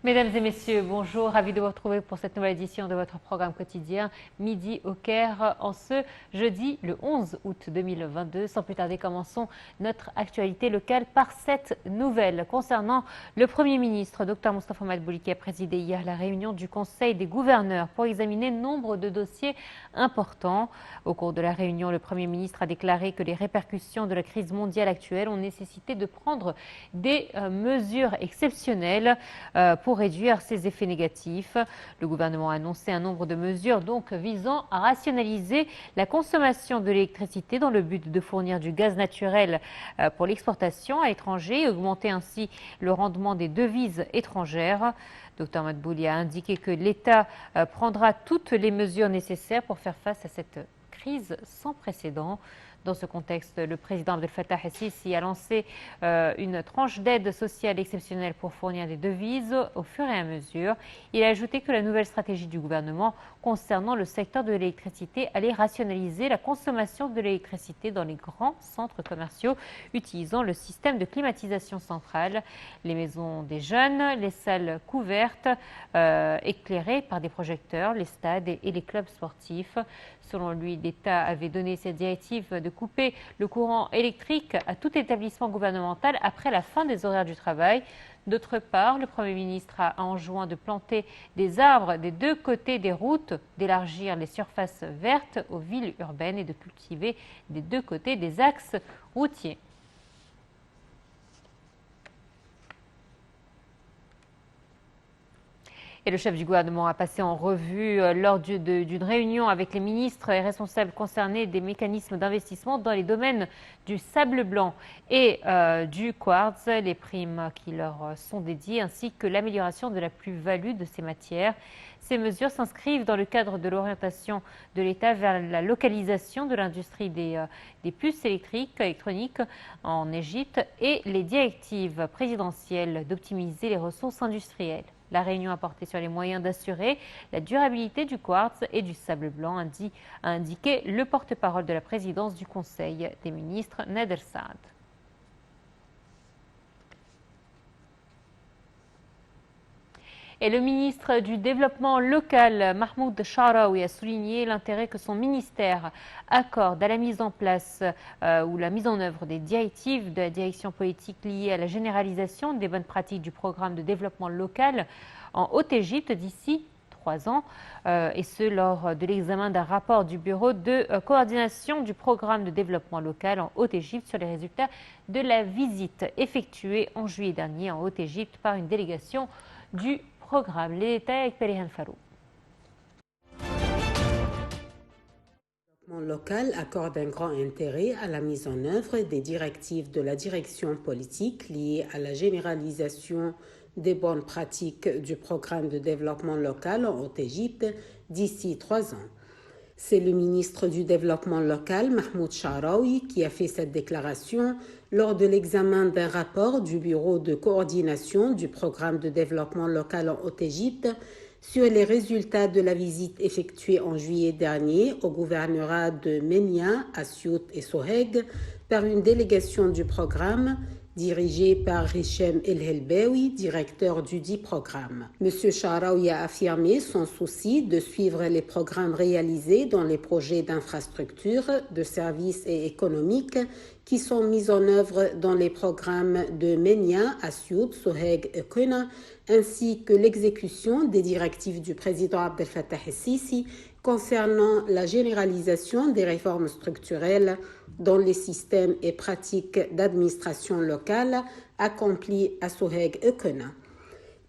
Mesdames et messieurs, bonjour, ravi de vous retrouver pour cette nouvelle édition de votre programme quotidien Midi au Caire en ce jeudi le 11 août 2022. Sans plus tarder, commençons notre actualité locale par cette nouvelle concernant le Premier ministre, Dr Moustapha Madbouli, qui a présidé hier la réunion du Conseil des gouverneurs pour examiner nombre de dossiers importants. Au cours de la réunion, le Premier ministre a déclaré que les répercussions de la crise mondiale actuelle ont nécessité de prendre des mesures exceptionnelles pour réduire ces effets négatifs. Le gouvernement a annoncé un nombre de mesures visant à rationaliser la consommation de l'électricité dans le but de fournir du gaz naturel pour l'exportation à l'étranger et augmenter ainsi le rendement des devises étrangères. Dr Madbouli a indiqué que l'État prendra toutes les mesures nécessaires pour faire face à cette crise sans précédent. Dans ce contexte, le président Abdel Fattah el-Sisi a lancé une tranche d'aide sociale exceptionnelle pour fournir des devises au fur et à mesure. Il a ajouté que la nouvelle stratégie du gouvernement concernant le secteur de l'électricité allait rationaliser la consommation de l'électricité dans les grands centres commerciaux utilisant le système de climatisation centrale, les maisons des jeunes, les salles couvertes éclairées par des projecteurs, les stades et les clubs sportifs. Selon lui, l'État avait donné cette directive de couper le courant électrique à tout établissement gouvernemental après la fin des horaires du travail. D'autre part, le Premier ministre a enjoint de planter des arbres des deux côtés des routes, d'élargir les surfaces vertes aux villes urbaines et de cultiver des deux côtés des axes routiers. Et le chef du gouvernement a passé en revue lors d'une réunion avec les ministres et responsables concernés des mécanismes d'investissement dans les domaines du sable blanc et du quartz, les primes qui leur sont dédiées ainsi que l'amélioration de la plus-value de ces matières. Ces mesures s'inscrivent dans le cadre de l'orientation de l'État vers la localisation de l'industrie des puces électroniques en Égypte et les directives présidentielles d'optimiser les ressources industrielles. La réunion a porté sur les moyens d'assurer la durabilité du quartz et du sable blanc, a indiqué le porte-parole de la présidence du Conseil des ministres, Nader Saad. Et le ministre du Développement local, Mahmoud Sha'raoui, a souligné l'intérêt que son ministère accorde à la mise en place ou la mise en œuvre des directives de la direction politique liées à la généralisation des bonnes pratiques du programme de développement local en Haute-Égypte d'ici 3 ans, et ce lors de l'examen d'un rapport du bureau de coordination du programme de développement local en Haute-Égypte sur les résultats de la visite effectuée en juillet dernier en Haute-Égypte par une délégation du programme. Les détails avec Perihan Farou. Le développement local accorde un grand intérêt à la mise en œuvre des directives de la direction politique liées à la généralisation des bonnes pratiques du programme de développement local en Haute-Égypte d'ici 3 ans. C'est le ministre du Développement local, Mahmoud Sha'raoui, qui a fait cette déclaration lors de l'examen d'un rapport du Bureau de coordination du programme de développement local en Haute-Égypte sur les résultats de la visite effectuée en juillet dernier au gouvernorat de Menia, Asiout et Soheg par une délégation du programme dirigé par Hichem El-Helbaoui, directeur du dit programme. M. Sha'raoui a affirmé son souci de suivre les programmes réalisés dans les projets d'infrastructure, de services et économiques qui sont mis en œuvre dans les programmes de Menia, Asiout, Soheg et Qena, ainsi que l'exécution des directives du président Abdel Fattah el-Sisi concernant la généralisation des réformes structurelles dans les systèmes et pratiques d'administration locale accomplis à Soheg et Qena.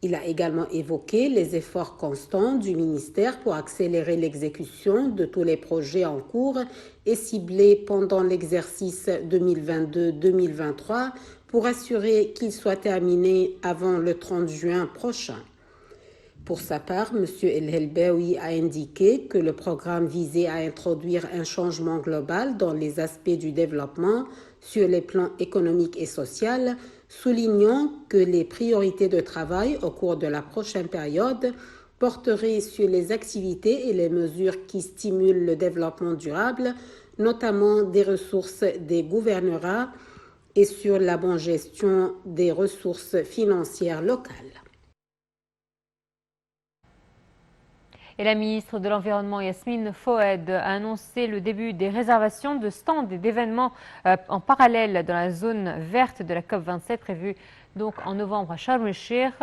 Il a également évoqué les efforts constants du ministère pour accélérer l'exécution de tous les projets en cours et ciblés pendant l'exercice 2022-2023 pour assurer qu'ils soient terminés avant le 30 juin prochain. Pour sa part, M. El-Helbaoui a indiqué que le programme visait à introduire un changement global dans les aspects du développement sur les plans économiques et social, soulignant que les priorités de travail au cours de la prochaine période porteraient sur les activités et les mesures qui stimulent le développement durable, notamment des ressources des gouvernorats et sur la bonne gestion des ressources financières locales. Et la ministre de l'Environnement, Yasmine Fouad, a annoncé le début des réservations de stands et d'événements en parallèle dans la zone verte de la COP27 prévue donc en novembre à Sharm el-Sheikh,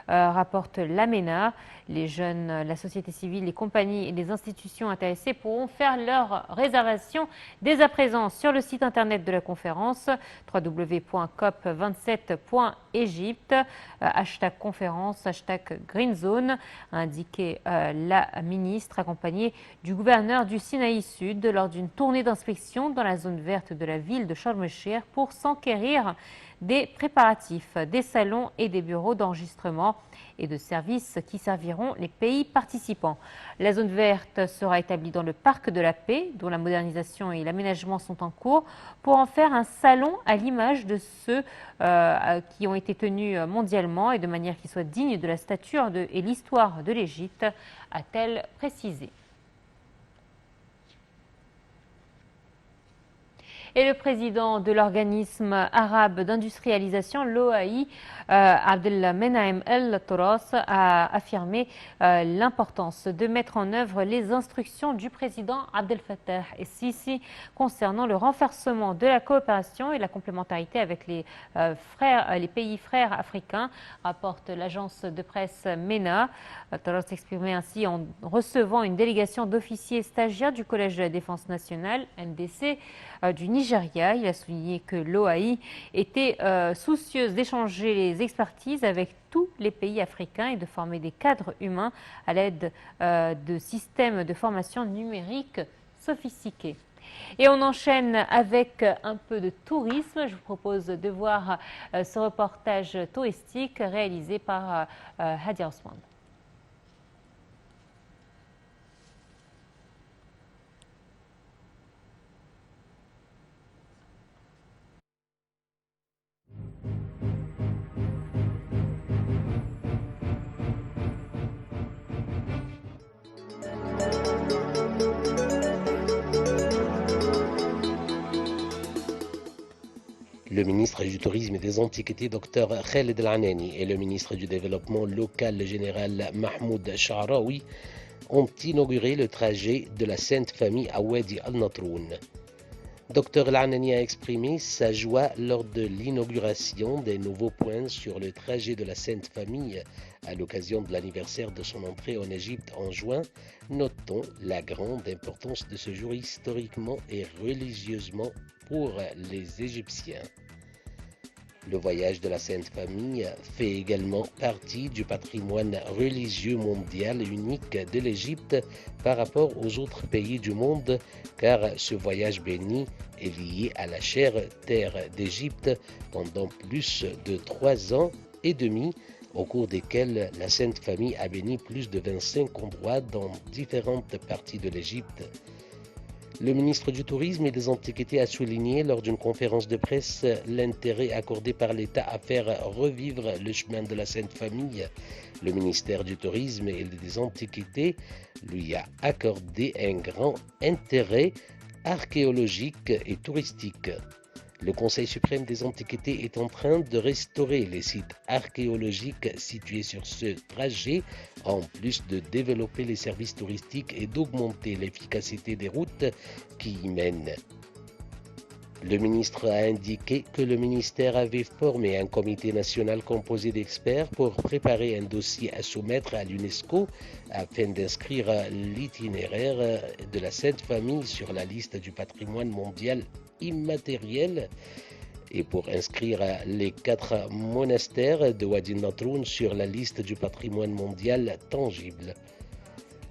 rapporte l'AMENA. Les jeunes, la société civile, les compagnies et les institutions intéressées pourront faire leur réservation dès à présent sur le site internet de la conférence www.cop27.egypte, hashtag conférence, hashtag Green Zone, a indiqué la ministre accompagnée du gouverneur du Sinaï Sud lors d'une tournée d'inspection dans la zone verte de la ville de Sharm el-Sheikh pour s'enquérir des préparatifs, des salons et des bureaux d'enregistrement et de services qui serviront les pays participants. La zone verte sera établie dans le parc de la Paix, dont la modernisation et l'aménagement sont en cours, pour en faire un salon à l'image de ceux qui ont été tenus mondialement et de manière qui soit digne de la stature et l'histoire de l'Égypte, a-t-elle précisé. Et le président de l'organisme arabe d'industrialisation, l'OAI, Abdelmenahem El Touras, a affirmé l'importance de mettre en œuvre les instructions du président Abdel Fattah el-Sisi concernant le renforcement de la coopération et la complémentarité avec les pays frères africains, rapporte l'agence de presse MENA. Touras s'exprimait ainsi en recevant une délégation d'officiers stagiaires du Collège de la Défense nationale, NDC, du Nigeria. Il a souligné que l'OAI était soucieuse d'échanger les expertises avec tous les pays africains et de former des cadres humains à l'aide de systèmes de formation numérique sophistiqués. Et on enchaîne avec un peu de tourisme. Je vous propose de voir ce reportage touristique réalisé par Hadia Osman. Le ministre du Tourisme et des Antiquités, Dr Khaled El-Anani, et le ministre du Développement local, le général Mahmoud Sha'raoui, ont inauguré le trajet de la Sainte Famille à Wadi Al-Natroun. Dr El-Anani a exprimé sa joie lors de l'inauguration des nouveaux points sur le trajet de la Sainte Famille à l'occasion de l'anniversaire de son entrée en Égypte en juin, notant la grande importance de ce jour historiquement et religieusement pour les Égyptiens. Le voyage de la Sainte Famille fait également partie du patrimoine religieux mondial unique de l'Égypte par rapport aux autres pays du monde, car ce voyage béni est lié à la chère terre d'Égypte pendant plus de 3 ans et demi, au cours desquels la Sainte Famille a béni plus de 25 endroits dans différentes parties de l'Égypte. Le ministre du Tourisme et des Antiquités a souligné lors d'une conférence de presse l'intérêt accordé par l'État à faire revivre le chemin de la Sainte Famille. Le ministère du Tourisme et des Antiquités lui a accordé un grand intérêt archéologique et touristique. Le Conseil suprême des Antiquités est en train de restaurer les sites archéologiques situés sur ce trajet, en plus de développer les services touristiques et d'augmenter l'efficacité des routes qui y mènent. Le ministre a indiqué que le ministère avait formé un comité national composé d'experts pour préparer un dossier à soumettre à l'UNESCO afin d'inscrire l'itinéraire de la Sainte Famille sur la liste du patrimoine mondial immatériel et pour inscrire les 4 monastères de Wadi Natroun sur la liste du patrimoine mondial tangible.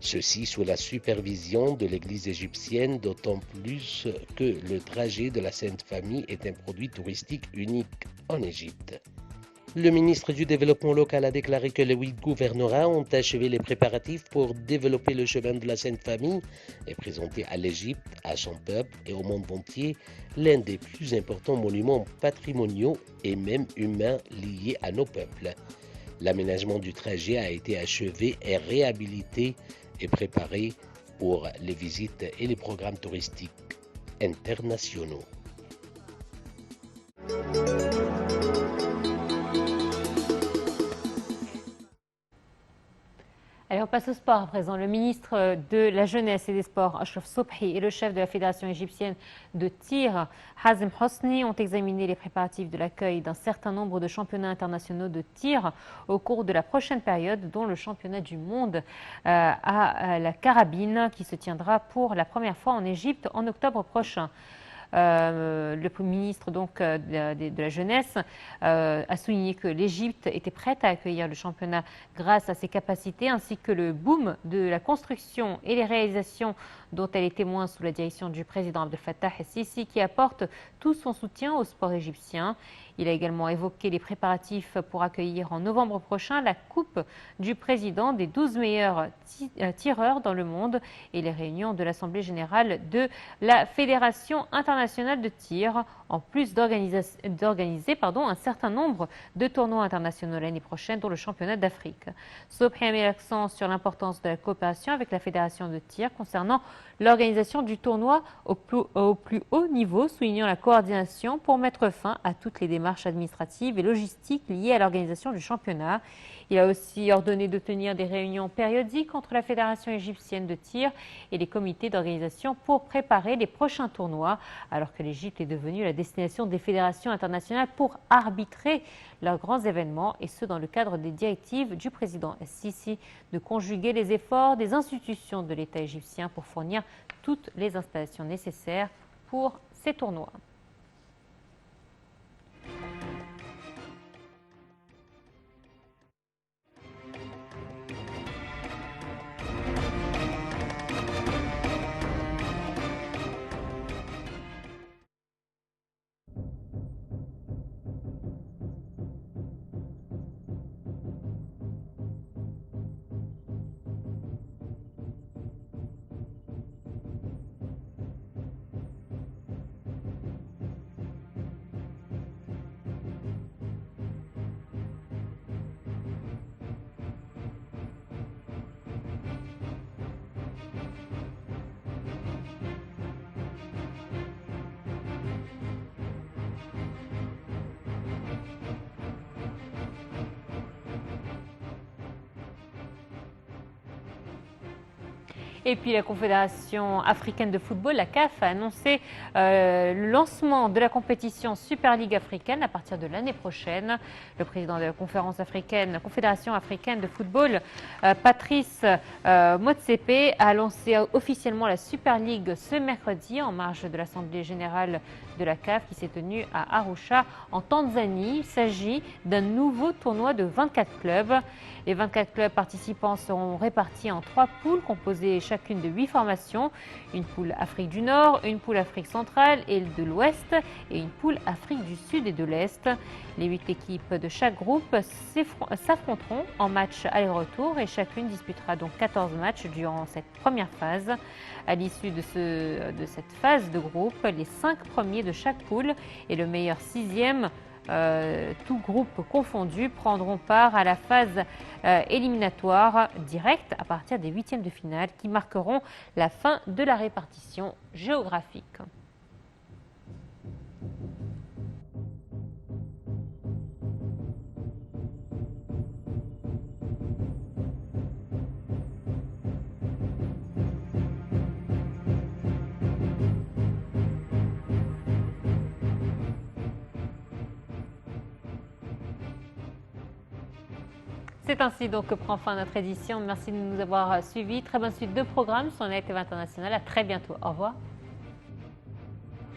Ceci sous la supervision de l'Église égyptienne, d'autant plus que le trajet de la Sainte Famille est un produit touristique unique en Égypte. Le ministre du Développement local a déclaré que les 8 gouvernorats ont achevé les préparatifs pour développer le chemin de la Sainte Famille et présenter à l'Égypte, à son peuple et au monde entier l'un des plus importants monuments patrimoniaux et même humains liés à nos peuples. L'aménagement du trajet a été achevé et réhabilité et préparé pour les visites et les programmes touristiques internationaux. Allez, on passe au sport à présent. Le ministre de la Jeunesse et des Sports, Achraf Sobhi, et le chef de la Fédération égyptienne de tir, Hazem Hosni, ont examiné les préparatifs de l'accueil d'un certain nombre de championnats internationaux de tir au cours de la prochaine période, dont le championnat du monde à la carabine qui se tiendra pour la première fois en Égypte en octobre prochain. Le ministre de la Jeunesse a souligné que l'Égypte était prête à accueillir le championnat grâce à ses capacités ainsi que le boom de la construction et les réalisations dont elle est témoin sous la direction du président Abdel Fattah el-Sisi qui apporte tout son soutien au sport égyptien. Il a également évoqué les préparatifs pour accueillir en novembre prochain la Coupe du Président des 12 meilleurs tireurs dans le monde et les réunions de l'Assemblée générale de la Fédération internationale de tir, en plus d'organiser un certain nombre de tournois internationaux l'année prochaine, dont le championnat d'Afrique. Sobhi a mis l'accent sur l'importance de la coopération avec la Fédération de tir concernant l'organisation du tournoi au plus haut niveau, soulignant la coordination pour mettre fin à toutes les démarches administratives et logistiques liées à l'organisation du championnat. Il a aussi ordonné de tenir des réunions périodiques entre la Fédération égyptienne de tir et les comités d'organisation pour préparer les prochains tournois, alors que l'Égypte est devenue la destination des fédérations internationales pour arbitrer leurs grands événements, et ce dans le cadre des directives du président el-Sisi de conjuguer les efforts des institutions de l'État égyptien pour fournir toutes les installations nécessaires pour ces tournois. Et puis la Confédération africaine de football, la CAF, a annoncé le lancement de la compétition Super League africaine à partir de l'année prochaine. Le président de la Confédération africaine de football, Patrice Motsepe, a lancé officiellement la Super League ce mercredi en marge de l'Assemblée générale de la CAF qui s'est tenue à Arusha en Tanzanie. Il s'agit d'un nouveau tournoi de 24 clubs. Les 24 clubs participants seront répartis en 3 poules composées chacune de 8 formations. Une poule Afrique du Nord, une poule Afrique centrale et de l'Ouest et une poule Afrique du Sud et de l'Est. Les 8 équipes de chaque groupe s'affronteront en match aller-retour et chacune disputera donc 14 matchs durant cette première phase. À l'issue de cette phase de groupe, les 5 premiers de chaque poule et le meilleur 6e, tout groupe confondu, prendront part à la phase éliminatoire directe à partir des 8e de finale qui marqueront la fin de la répartition géographique. C'est ainsi donc que prend fin notre édition. Merci de nous avoir suivis. Très bonne suite de programmes sur Net TV International. À très bientôt. Au revoir.